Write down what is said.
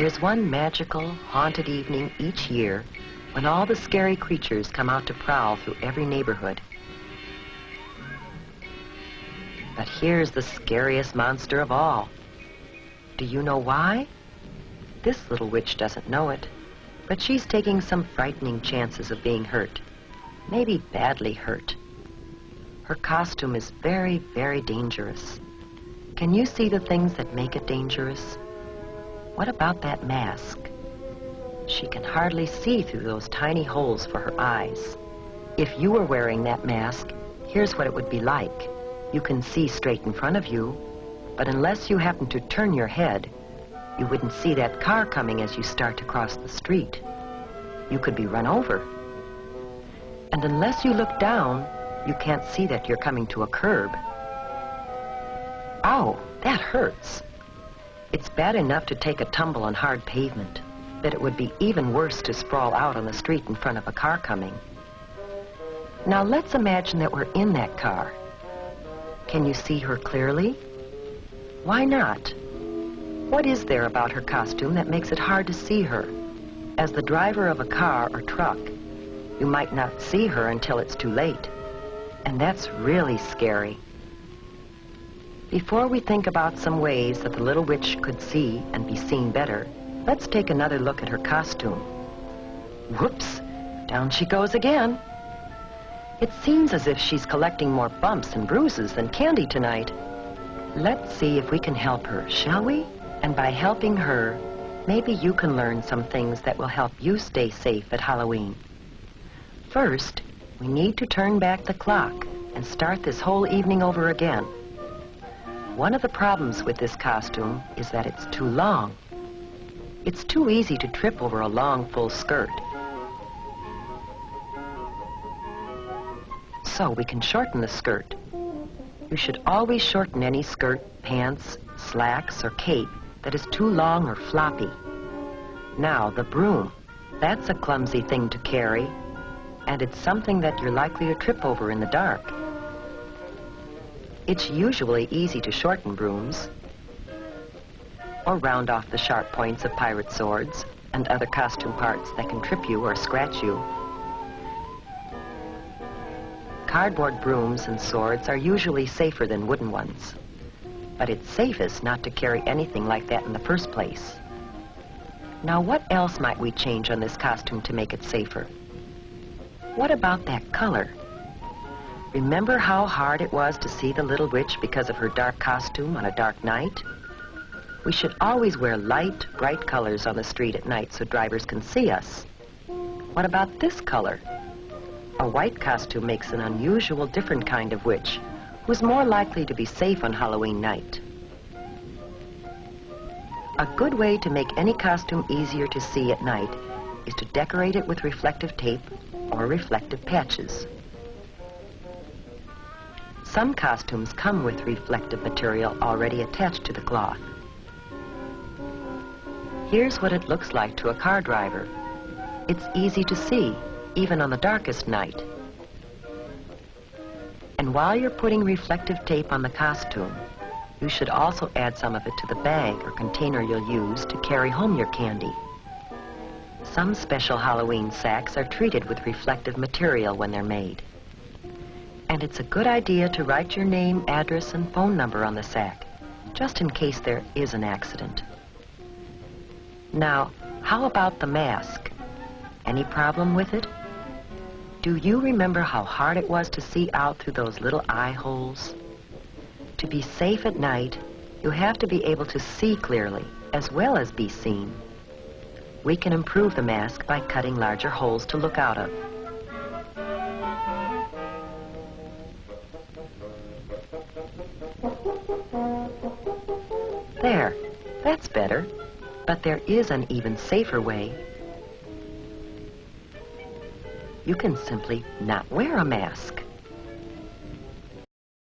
There's one magical, haunted evening each year when all the scary creatures come out to prowl through every neighborhood. But here's the scariest monster of all. Do you know why? This little witch doesn't know it, but she's taking some frightening chances of being hurt, maybe badly hurt. Her costume is very, very dangerous. Can you see the things that make it dangerous? What about that mask? She can hardly see through those tiny holes for her eyes. If you were wearing that mask, here's what it would be like. You can see straight in front of you, but unless you happen to turn your head, you wouldn't see that car coming as you start to cross the street. You could be run over. And unless you look down, you can't see that you're coming to a curb. Ow, that hurts. It's bad enough to take a tumble on hard pavement, but it would be even worse to sprawl out on the street in front of a car coming. Now let's imagine that we're in that car. Can you see her clearly? Why not? What is there about her costume that makes it hard to see her? As the driver of a car or truck, you might not see her until it's too late. And that's really scary. Before we think about some ways that the little witch could see and be seen better, let's take another look at her costume. Whoops! Down she goes again. It seems as if she's collecting more bumps and bruises than candy tonight. Let's see if we can help her, shall we? And by helping her, maybe you can learn some things that will help you stay safe at Halloween. First, we need to turn back the clock and start this whole evening over again. One of the problems with this costume is that it's too long. It's too easy to trip over a long, full skirt. So we can shorten the skirt. You should always shorten any skirt, pants, slacks, or cape that is too long or floppy. Now, the broom. That's a clumsy thing to carry, and it's something that you're likely to trip over in the dark. It's usually easy to shorten brooms, or round off the sharp points of pirate swords and other costume parts that can trip you or scratch you. Cardboard brooms and swords are usually safer than wooden ones, but it's safest not to carry anything like that in the first place. Now, what else might we change on this costume to make it safer? What about that color? Remember how hard it was to see the little witch because of her dark costume on a dark night? We should always wear light, bright colors on the street at night so drivers can see us. What about this color? A white costume makes an unusual, different kind of witch who's more likely to be safe on Halloween night. A good way to make any costume easier to see at night is to decorate it with reflective tape or reflective patches. Some costumes come with reflective material already attached to the cloth. Here's what it looks like to a car driver. It's easy to see, even on the darkest night. And while you're putting reflective tape on the costume, you should also add some of it to the bag or container you'll use to carry home your candy. Some special Halloween sacks are treated with reflective material when they're made. And it's a good idea to write your name, address, and phone number on the sack, just in case there is an accident. Now, how about the mask? Any problem with it? Do you remember how hard it was to see out through those little eye holes? To be safe at night, you have to be able to see clearly, as well as be seen. We can improve the mask by cutting larger holes to look out of. There, that's better, but there is an even safer way. You can simply not wear a mask.